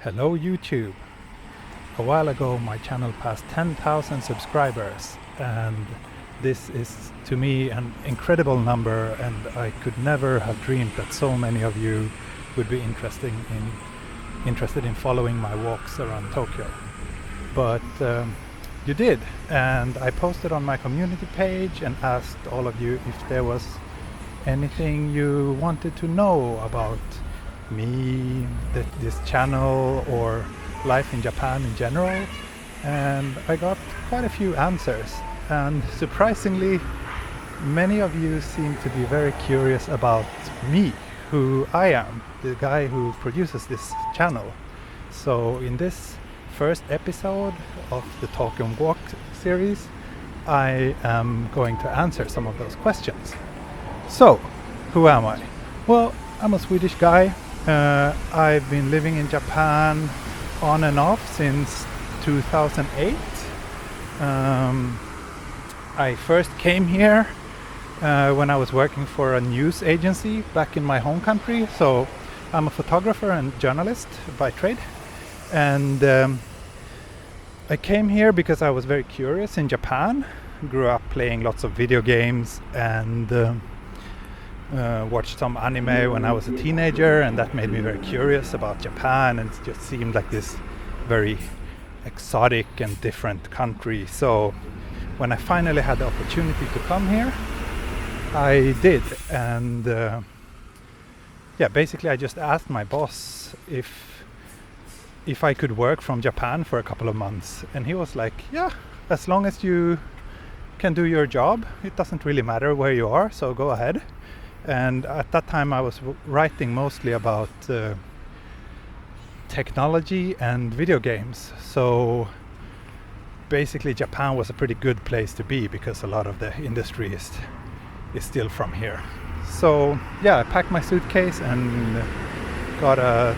Hello YouTube. A while ago my channel passed 10,000 subscribers, and this is to me an incredible number, and I could never have dreamed that so many of you would be interested in following my walks around Tokyo. But you did, and I posted on my community page and asked all of you if there was anything you wanted to know about me, this channel, or life in Japan in general, and I got quite a few answers, and surprisingly many of you seem to be very curious about me, who I am, the guy who produces this channel. So in this first episode of the Talk and Walk series, I am going to answer some of those questions. So, who am I? Well, I'm a Swedish guy. I've been living in Japan on and off since 2008. I first came here when I was working for a news agency back in my home country. So I'm a photographer and journalist by trade. And I came here because I was very curious in Japan. Grew up playing lots of video games and watched some anime when I was a teenager, and that made me very curious about Japan, and it just seemed like this very exotic and different country. So when I finally had the opportunity to come here, I did, and basically I just asked my boss if I could work from Japan for a couple of months, and he was like, yeah, as long as you can do your job, it doesn't really matter where you are, so go ahead. And at that time I was writing mostly about technology and video games, so basically Japan was a pretty good place to be because a lot of the industry is still from here. So yeah, I packed my suitcase and got a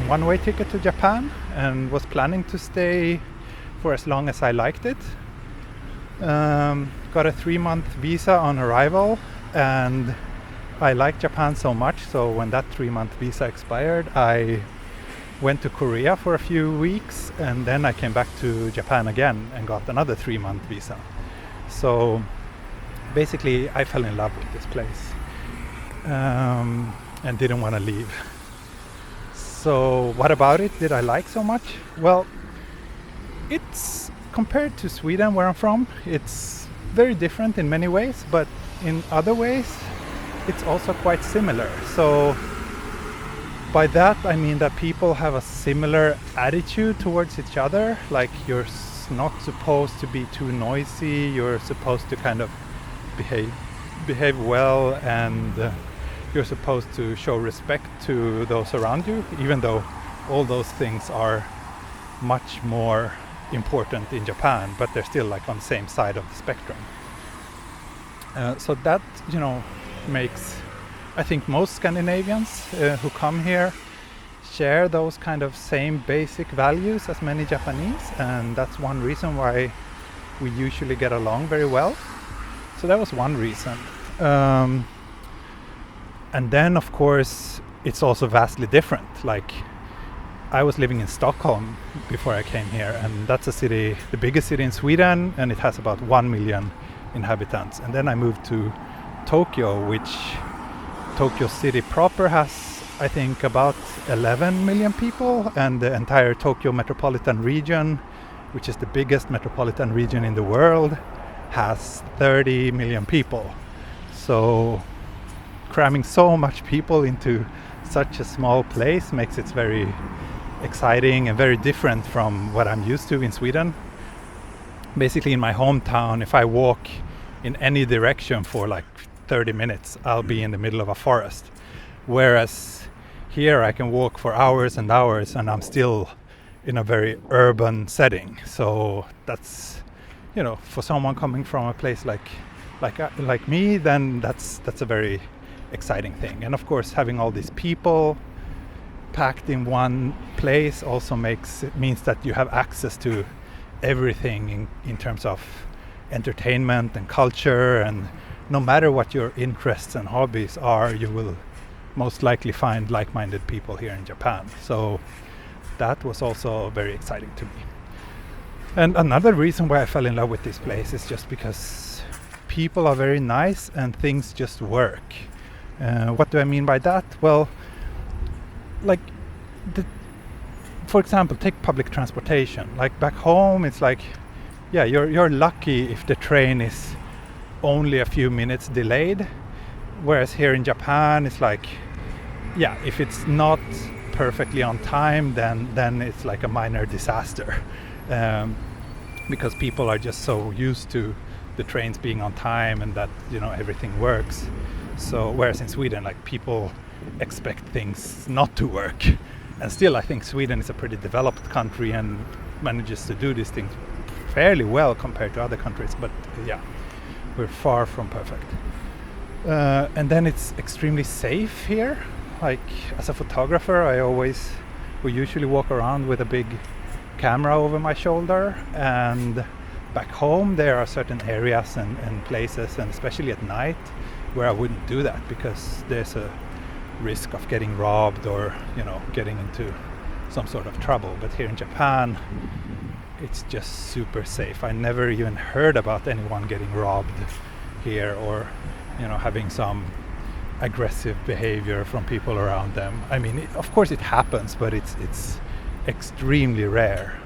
one-way ticket to Japan and was planning to stay for as long as I liked it. Got a 3-month visa on arrival, and I liked Japan so much, so when that 3-month visa expired, I went to Korea for a few weeks, and then I came back to Japan again and got another 3-month visa. So basically I fell in love with this place and didn't want to leave. So what about it did I like so much? Well, it's compared to Sweden, where I'm from, it's very different in many ways, but in other ways it's also quite similar. So by that I mean that people have a similar attitude towards each other. Like, you're not supposed to be too noisy, you're supposed to kind of behave well, and you're supposed to show respect to those around you, even though all those things are much more important in Japan, but they're still like on the same side of the spectrum. So that, makes, I think, most Scandinavians who come here share those kind of same basic values as many Japanese, and that's one reason why we usually get along very well. So that was one reason. And then of course it's also vastly different. Like, I was living in Stockholm before I came here, and that's a city, the biggest city in Sweden, and it has about 1 million inhabitants. And then I moved to Tokyo, which Tokyo city proper has, I think, about 11 million people, and the entire Tokyo metropolitan region, which is the biggest metropolitan region in the world, has 30 million people. So cramming so much people into such a small place makes it very exciting and very different from what I'm used to in Sweden. Basically in my hometown, if I walk in any direction for like 30 minutes, I'll be in the middle of a forest. Whereas here I can walk for hours and hours and I'm still in a very urban setting. So that's, for someone coming from a place like me, then that's a very exciting thing. And of course having all these people packed in one place also means that you have access to everything in terms of entertainment and culture, and no matter what your interests and hobbies are, you will most likely find like-minded people here in Japan. So that was also very exciting to me. And another reason why I fell in love with this place is just because people are very nice and things just work. What do I mean by that? Well, like, for example, take public transportation. Like back home, it's like, yeah, you're lucky if the train is only a few minutes delayed. Whereas here in Japan, it's like, yeah, if it's not perfectly on time, then it's like a minor disaster. Because people are just so used to the trains being on time and that, you know, everything works. So whereas in Sweden, like, people expect things not to work. And still, I think Sweden is a pretty developed country and manages to do these things fairly well compared to other countries. But yeah, we're far from perfect. And then it's extremely safe here. Like, as a photographer, we usually walk around with a big camera over my shoulder, and back home there are certain areas and places, and especially at night, where I wouldn't do that because there's a risk of getting robbed or, you know, getting into some sort of trouble. But here in Japan, it's just super safe. I never even heard about anyone getting robbed here, or, you know, having some aggressive behavior from people around them. I mean, of course it happens, but it's extremely rare.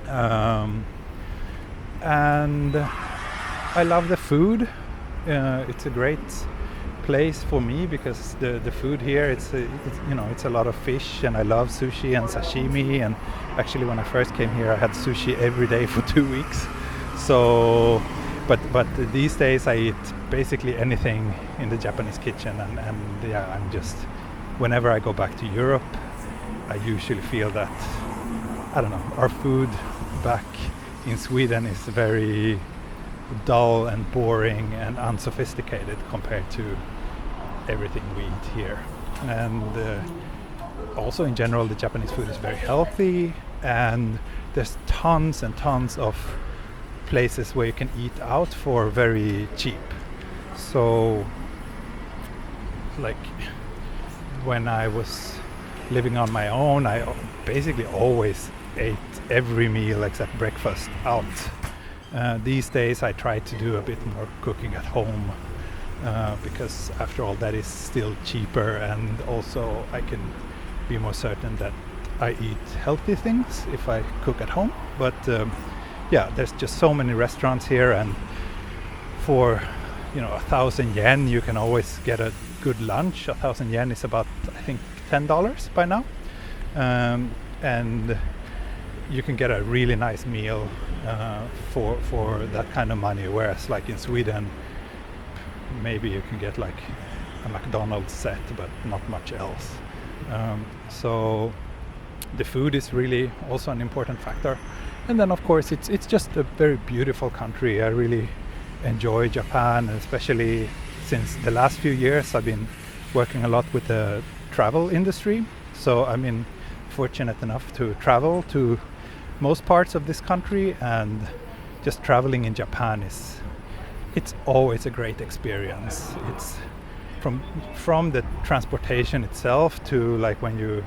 And I love the food. It's a great place for me because the food here, it's a lot of fish, and I love sushi and sashimi. And actually, when I first came here, I had sushi every day for 2 weeks. So, but these days I eat basically anything in the Japanese kitchen, and yeah, I'm just, whenever I go back to Europe, I usually feel that, I don't know, our food back in Sweden is very dull and boring and unsophisticated compared to everything we eat here. And also in general, the Japanese food is very healthy, and there's tons and tons of places where you can eat out for very cheap. So, like, when I was living on my own, I basically always ate every meal except breakfast out. These days I try to do a bit more cooking at home, because after all, that is still cheaper, and also I can be more certain that I eat healthy things if I cook at home. But yeah, there's just so many restaurants here, and for 1,000 yen you can always get a good lunch. 1,000 yen is about, I think, $10 by now, and you can get a really nice meal for that kind of money. Whereas, like in Sweden, maybe you can get like a McDonald's set, but not much else. So the food is really also an important factor. And then, of course, it's just a very beautiful country. I really enjoy Japan, especially since the last few years I've been working a lot with the travel industry. So I've been fortunate enough to travel to most parts of this country, and just traveling in Japan it's always a great experience. It's from the transportation itself to, like, when you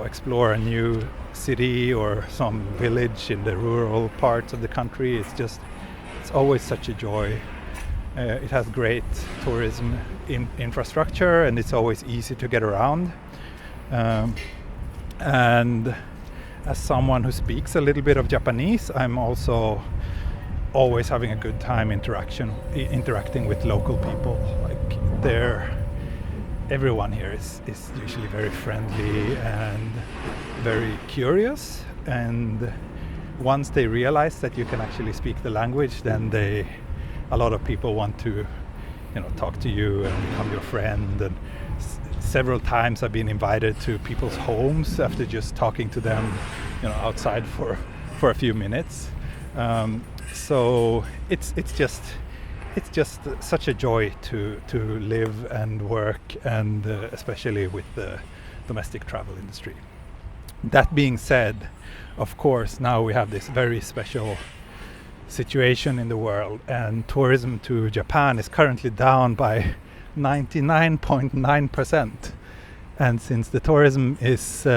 explore a new city or some village in the rural parts of the country. It's always such a joy. It has great tourism infrastructure, and it's always easy to get around. And as someone who speaks a little bit of Japanese, I'm also always having a good time interacting with local people. Like, everyone here is usually very friendly and very curious, and once they realize that you can actually speak the language, then a lot of people want to talk to you and become your friend. And several times I've been invited to people's homes after just talking to them outside for a few minutes. So it's just such a joy to live and work, and especially with the domestic travel industry. That being said, of course, now we have this very special situation in the world, and tourism to Japan is currently down by 99.9%. And since the tourism is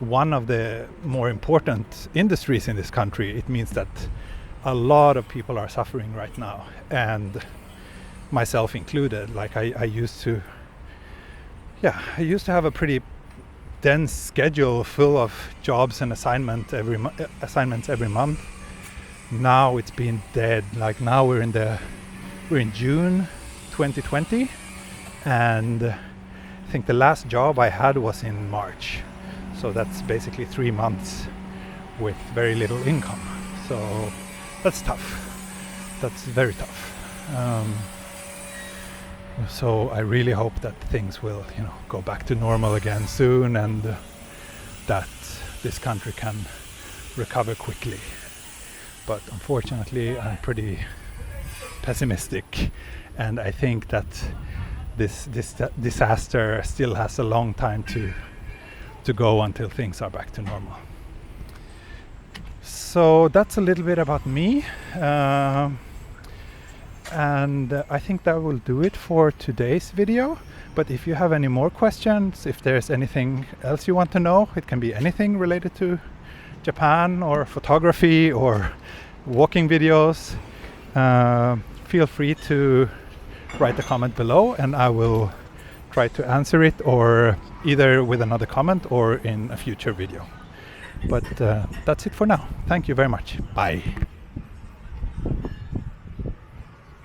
one of the more important industries in this country, it means that a lot of people are suffering right now, and myself included. Like I used to have a pretty dense schedule full of jobs and assignments every month. Now it's been dead. Like now we're in June 2020, and I think the last job I had was in March. So that's basically 3 months with very little income. So that's tough. That's very tough. So I really hope that things will, go back to normal again soon, and that this country can recover quickly. But unfortunately, I'm pretty pessimistic, and I think that this disaster still has a long time to go until things are back to normal. So that's a little bit about me, and I think that will do it for today's video. But if you have any more questions, if there's anything else you want to know, it can be anything related to Japan or photography or walking videos, feel free to write a comment below, and I will try to answer it, or either with another comment or in a future video. But that's it for now. Thank you very much. Bye.